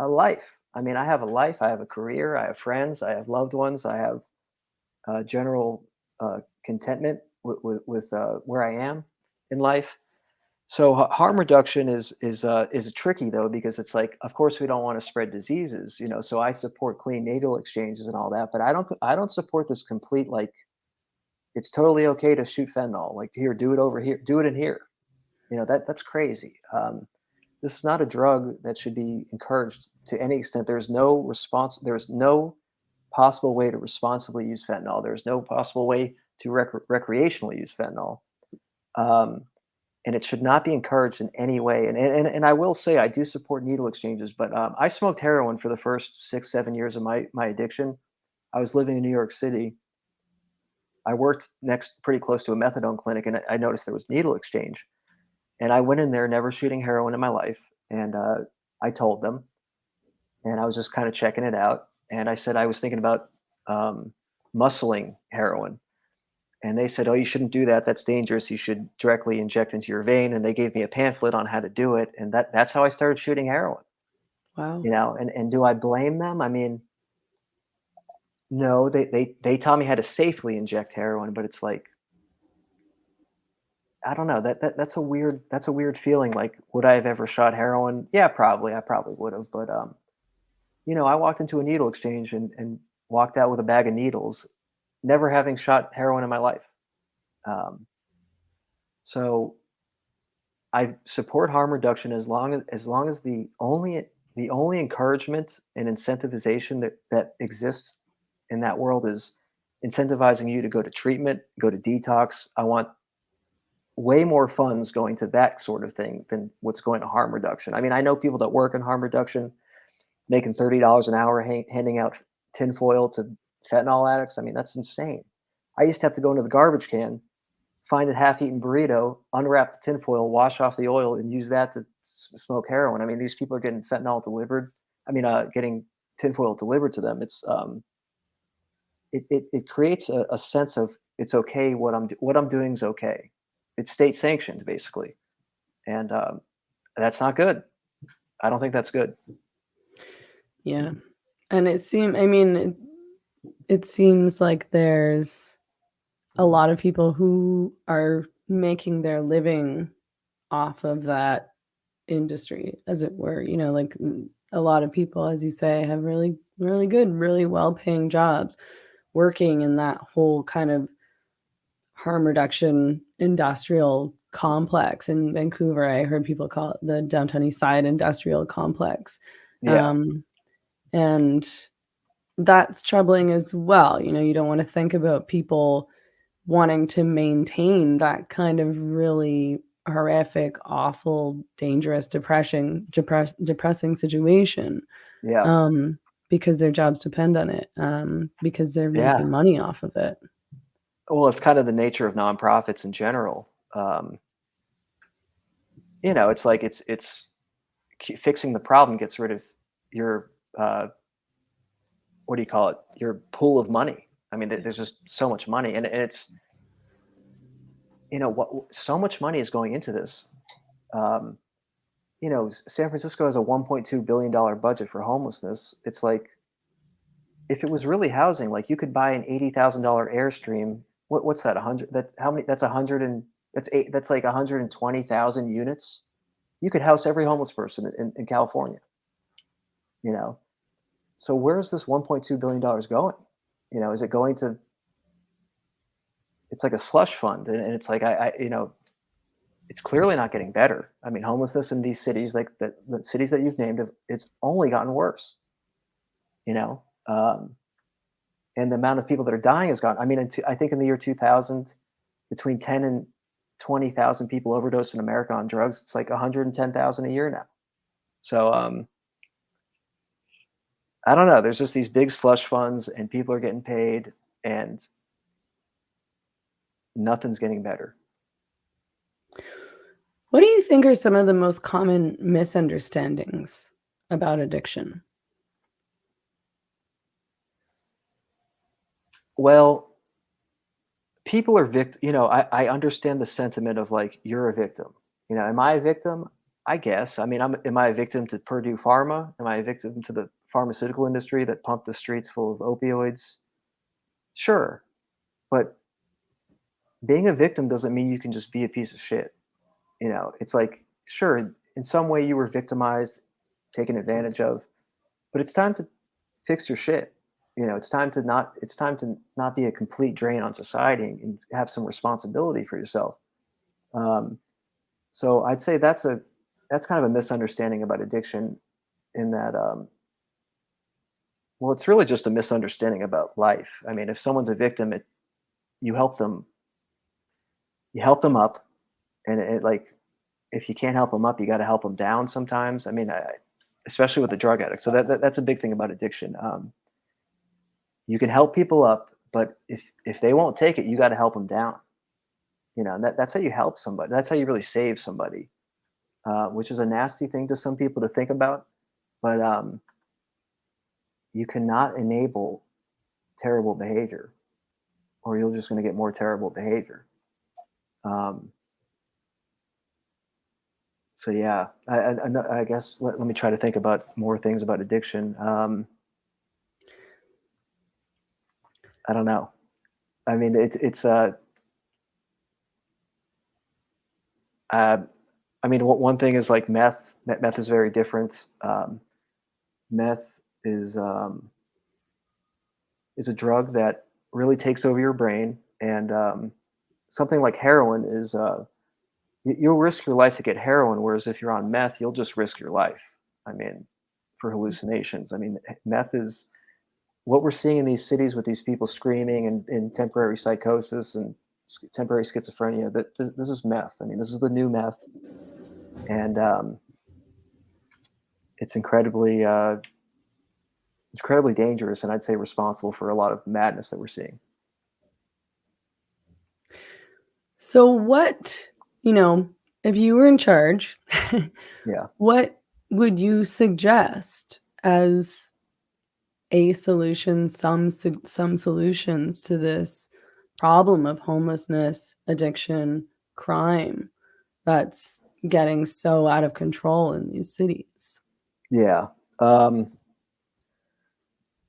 life. I mean, I have a life. I have a career. I have friends. I have loved ones. I have general contentment with where I am in life. So harm reduction is tricky though, because it's like, of course we don't want to spread diseases, So I support clean needle exchanges and all that, but I don't support this complete like it's totally okay to shoot fentanyl. Like, here, do it over here, do it in here. That's crazy. This is not a drug that should be encouraged to any extent. There's no response. There's no possible way to responsibly use fentanyl. There's no possible way to recreationally use fentanyl. Um, and it should not be encouraged in any way. And I will say I do support needle exchanges, but I smoked heroin for the first 6 7 years of my addiction. I was living in New York City. I worked next pretty close to a methadone clinic, and I noticed there was needle exchange. And I went in there, never shooting heroin in my life, and I told them, and I was just kind of checking it out. And I said I was thinking about muscling heroin. And they said, "Oh, you shouldn't do that. That's dangerous. You should directly inject into your vein." And they gave me a pamphlet on how to do it, and that's how I started shooting heroin. Wow. And do I blame them? I mean, no. They taught me how to safely inject heroin, but it's like, I don't know. That's a weird feeling. Like, would I have ever shot heroin? Yeah, probably. I probably would have. But I walked into a needle exchange and walked out with a bag of needles, never having shot heroin in my life. Um, so I support harm reduction as long as the only encouragement and incentivization that exists in that world is incentivizing you to go to treatment, go to detox. I want way more funds going to that sort of thing than what's going to harm reduction. I mean, I know people that work in harm reduction making $30 an hour handing out tinfoil to fentanyl addicts. I mean, that's insane. I used to have to go into the garbage can, find a half-eaten burrito, unwrap the tinfoil, wash off the oil, and use that to smoke heroin. I mean, these people are getting fentanyl delivered. I mean, getting tinfoil delivered to them. It creates a sense of it's okay. What I'm doing is okay. It's state sanctioned basically, and that's not good. I don't think that's good. Yeah. And I mean, it seems like there's a lot of people who are making their living off of that industry, as it were. Like a lot of people, as you say, have really, really good, really well paying jobs working in that whole kind of harm reduction industrial complex in Vancouver. I heard people call it the Downtown East Side Industrial Complex. Yeah. And that's troubling as well. You don't want to think about people wanting to maintain that kind of really horrific, awful, dangerous, depressing situation, Yeah. because their jobs depend on it, because they're Yeah. making money off of it. Well, it's kind of the nature of nonprofits in general. It's like it's fixing the problem gets rid of your what do you call it? Your pool of money. I mean, there's just so much money, and it's what so much money is going into this. Um, San Francisco has a $1.2 billion budget for homelessness. It's like if it was really housing, like you could buy an $80,000 Airstream. What's that? 100? That's how many? That's 100 and that's eight. That's like 120,000 units. You could house every homeless person in California. You know, so where's this $1.2 billion going? Is it going to? It's like a slush fund, and it's like it's clearly not getting better. I mean, homelessness in these cities, like the cities that you've named, it's only gotten worse. You know, um, and the amount of people that are dying has gone. I mean, I think in the year 2000, between 10 and 20,000 people overdosed in America on drugs. It's like 110,000 a year now. So I don't know. There's just these big slush funds, and people are getting paid, and nothing's getting better. What do you think are some of the most common misunderstandings about addiction? Well, people are I understand the sentiment of like you're a victim. Am I a victim? I guess. I mean, am I a victim to Purdue Pharma? Am I a victim to the pharmaceutical industry that pumped the streets full of opioids? Sure, but being a victim doesn't mean you can just be a piece of shit. It's like sure, in some way you were victimized, taken advantage of, but it's time to fix your shit. It's time to not be a complete drain on society and have some responsibility for yourself. Um, so I'd say that's kind of a misunderstanding about addiction in that well, it's really just a misunderstanding about life. I mean, if someone's a victim, you help them you help them up, and like if you can't help them up, you got to help them down sometimes. I mean, especially with the drug addict. So that's a big thing about addiction. You can help people up, but if they won't take it, you got to help them down. And that's how you help somebody. That's how you really save somebody, which is a nasty thing to some people to think about. But you cannot enable terrible behavior, or you're just going to get more terrible behavior. Um, so yeah, I guess let me try to think about more things about addiction. I don't know. I mean, uh, I mean, one thing is like meth. Meth is very different. Meth is um, is a drug that really takes over your brain, and something like heroin is you'll risk your life to get heroin, whereas if you're on meth, you'll just risk your life. I mean, for hallucinations. I mean, meth is what we're seeing in these cities with these people screaming and in temporary psychosis and temporary schizophrenia. That this is meth. I mean, this is the new meth, and it's incredibly dangerous, and I'd say responsible for a lot of madness that we're seeing. So if you were in charge, Yeah. what would you suggest as a solution, some solutions to this problem of homelessness, addiction, crime that's getting so out of control in these cities? Yeah.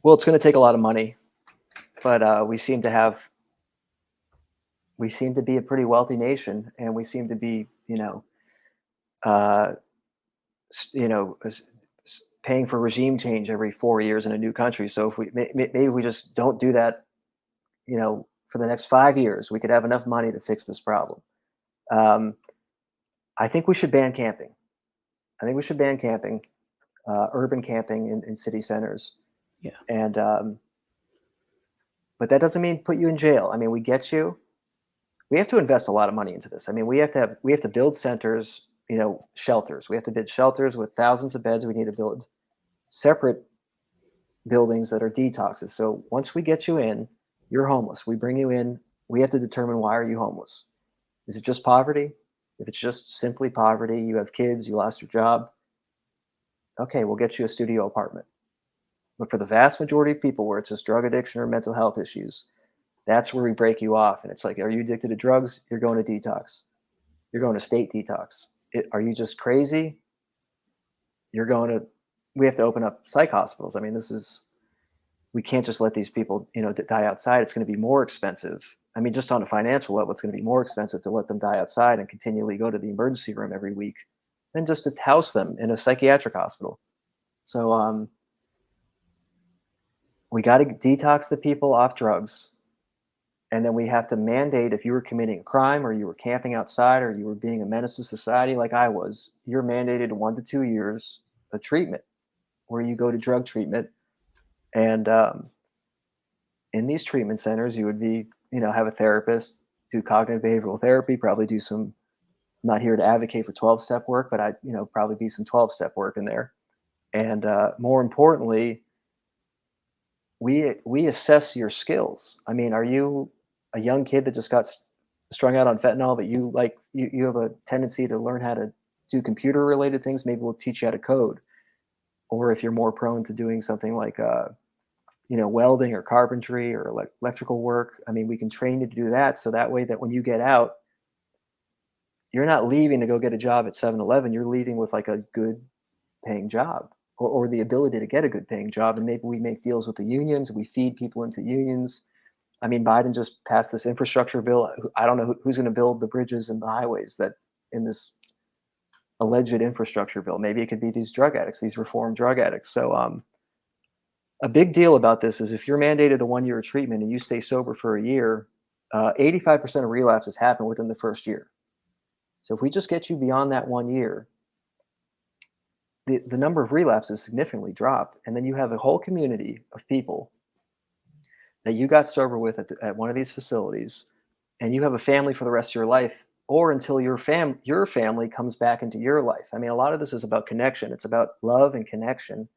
Well, it's going to take a lot of money, but we seem to be a pretty wealthy nation, and we seem to be, uh, paying for regime change every 4 years in a new country. So if maybe we just don't do that, for the next 5 years, we could have enough money to fix this problem. Um, I think we should ban camping. I think we should ban camping, urban camping in city centers. Yeah. And but that doesn't mean put you in jail. I mean, we get you. We have to invest a lot of money into this. I mean, we have to build centers, shelters. We have to build shelters with thousands of beds. We need to build separate buildings that are detoxes. So once we get you in, you're homeless. We bring you in. We have to determine, why are you homeless? Is it just poverty? If it's just simply poverty, you have kids, you lost your job, okay, we'll get you a studio apartment. But for the vast majority of people where it's just drug addiction or mental health issues, that's where we break you off. And it's like, are you addicted to drugs? You're going to detox. You're going to state detox. Are you just crazy? We have to open up psych hospitals. I mean, we can't just let these people, die outside. It's going to be more expensive. I mean, just on a financial level, it's going to be more expensive to let them die outside and continually go to the emergency room every week than just to house them in a psychiatric hospital. So we got to detox the people off drugs. And then we have to mandate, if you were committing a crime or you were camping outside or you were being a menace to society like I was, you're mandated 1 to 2 years of treatment where you go to drug treatment. And in these treatment centers, you would have a therapist, do cognitive behavioral therapy, probably do some, I'm not here to advocate for 12-step work, but probably be some 12-step work in there. And more importantly, we assess your skills. I mean, are you a young kid that just got strung out on fentanyl, but you have a tendency to learn how to do computer related things? Maybe we'll teach you how to code. Or if you're more prone to doing something like welding or carpentry or electrical work, I mean, we can train you to do that. So that way that when you get out, you're not leaving to go get a job at 7-Eleven. You're leaving with like a good paying job, or the ability to get a good paying job. And maybe we make deals with the unions. We feed people into unions. I mean, Biden just passed this infrastructure bill. I don't know who's going to build the bridges and the highways that in this alleged infrastructure bill. Maybe it could be these drug addicts, these reformed drug addicts. So a big deal about this is if you're mandated a 1 year of treatment and you stay sober for a year, 85% of relapses happen within the first year. So if we just get you beyond that 1 year, the number of relapses significantly drop. And then you have a whole community of people that you got sober with at one of these facilities, and you have a family for the rest of your life, or until your family comes back into your life. I mean, a lot of this is about connection. It's about love and connection.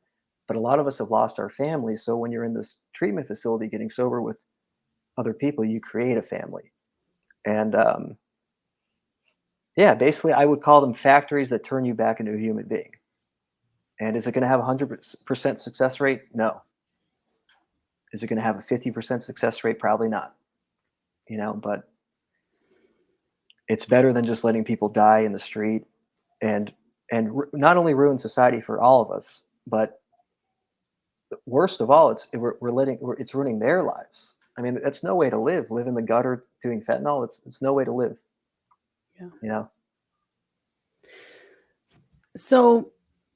But a lot of us have lost our families. So when you're in this treatment facility getting sober with other people, you create a family. And yeah, basically, I would call them factories that turn you back into a human being. And is it going to have a 100% success rate? No. Is it going to have a 50% success rate? Probably not. But it's better than just letting people die in the street and not only ruin society for all of us, but worst of all, it's ruining their lives. I mean, that's no way to live. Live in the gutter doing fentanyl. It's no way to live. Yeah. So,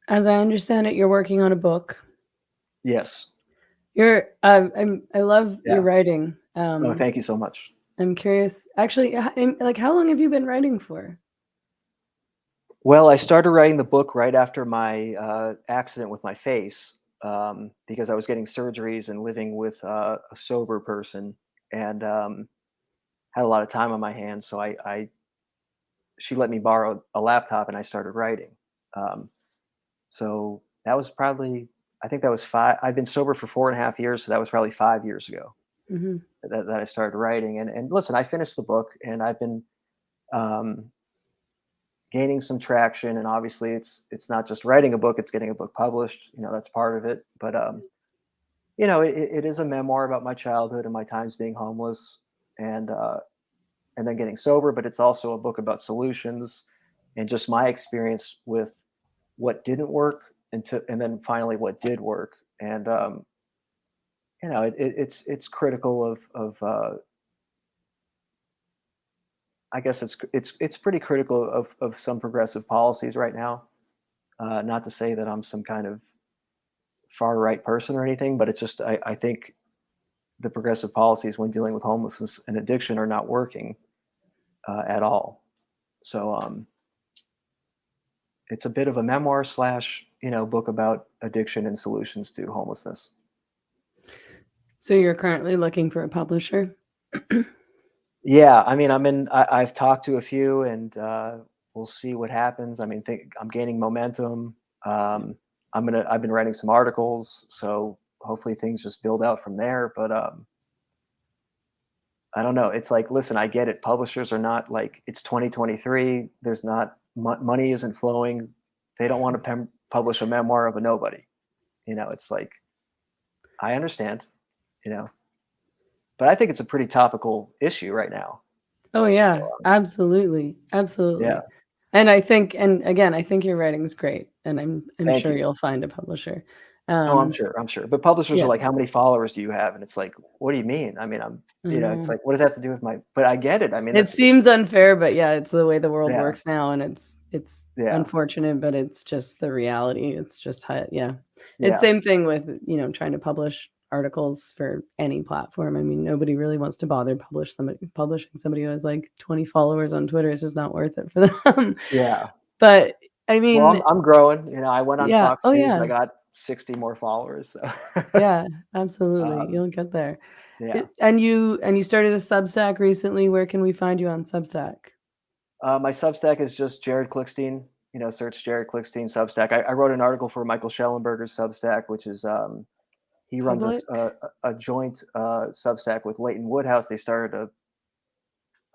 as I understand it, you're working on a book. Yes. I love your writing. Oh, thank you so much. I'm curious, actually, how long have you been writing for? Well, I started writing the book right after my accident with my face, because I was getting surgeries and living with a sober person, and had a lot of time on my hands. So she let me borrow a laptop, and I started writing. So that was probably, I think that was I've been sober for 4.5 years, so that was probably 5 years ago that I started writing. And listen, I finished the book, and I've been gaining some traction. And obviously, it's not just writing a book; it's getting a book published. That's part of it. But it is a memoir about my childhood and my times being homeless, and then getting sober. But it's also a book about solutions and just my experience with what didn't work, and then finally what did work. And it's critical of I guess it's pretty critical of some progressive policies right now. Not to say that I'm some kind of far right person or anything, but it's just I think the progressive policies when dealing with homelessness and addiction are not working at all. So it's a bit of a memoir slash, book about addiction and solutions to homelessness. So you're currently looking for a publisher? Yeah, I mean, I've talked to a few, and we'll see what happens. I mean, I'm gaining momentum. Um, I've been writing some articles, so hopefully things just build out from there. But I don't know. It's like, listen, I get it. Publishers are not like, it's 2023. There's not money isn't flowing. They don't want to publish a memoir of a nobody. It's like, I understand. You know, but I think it's a pretty topical issue right now. Oh, So yeah. Absolutely. yeah, Absolutely. And I think and again, I think your writing's great, and I'm thank sure you. you'll find a publisher. Oh, I'm Um, sure, I'm sure. But publishers are yeah, like, "How many followers do you have?" And it's like, "What do you mean?" I mean, I it's know. like, what does that have to do with my? But I get it. I mean, It seems unfair, but yeah, it's the way the world yeah, works now, and it's yeah, unfortunate, but it's just the reality. It's just how yeah. It's yeah, same thing with, trying to publish articles for any platform. I mean, nobody really wants to bother publishing somebody who has, like, 20 followers on Twitter. It's just not worth it for them. yeah. But, I Well, mean I'm growing. I went on yeah. Fox Oh, News and I yeah. got 60 more followers. So, Yeah, absolutely. um, You'll get there. yeah. And you started a Substack recently. Where can we find you on Substack? My Substack is just Jared Klickstein. Search Jared Klickstein Substack. I wrote an article for Michael Shellenberger's Substack, which is he runs Public? a joint Substack with Leighton Woodhouse. They started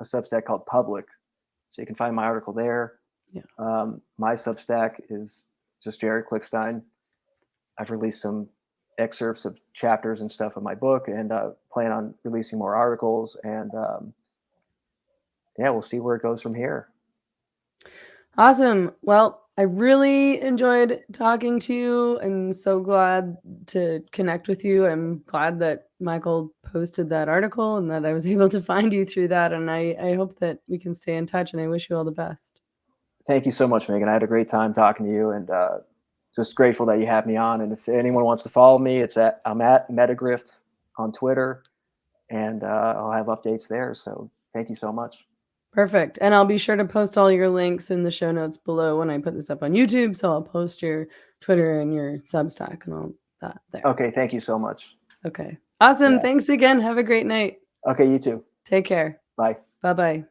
a Substack called Public, so you can find my article there. Yeah. My Substack is just Jared Klickstein. I've released some excerpts of chapters and stuff of my book, and plan on releasing more articles. And yeah, we'll see where it goes from here. Awesome. Well, I really enjoyed talking to you. I'm so glad to connect with you. I'm glad that Michael posted that article and that I was able to find you through that. And I hope that we can stay in touch, and I wish you all the best. Thank you so much, Megan. I had a great time talking to you, and just grateful that you had me on. And if anyone wants to follow me, I'm at Metagrift on Twitter, and I'll have updates there. So thank you so much. Perfect. And I'll be sure to post all your links in the show notes below when I put this up on YouTube. So I'll post your Twitter and your Substack and all that there. Okay, thank you so much. Okay. Awesome. Yeah. Thanks again. Have a great night. Okay, you too. Take care. Bye. Bye bye.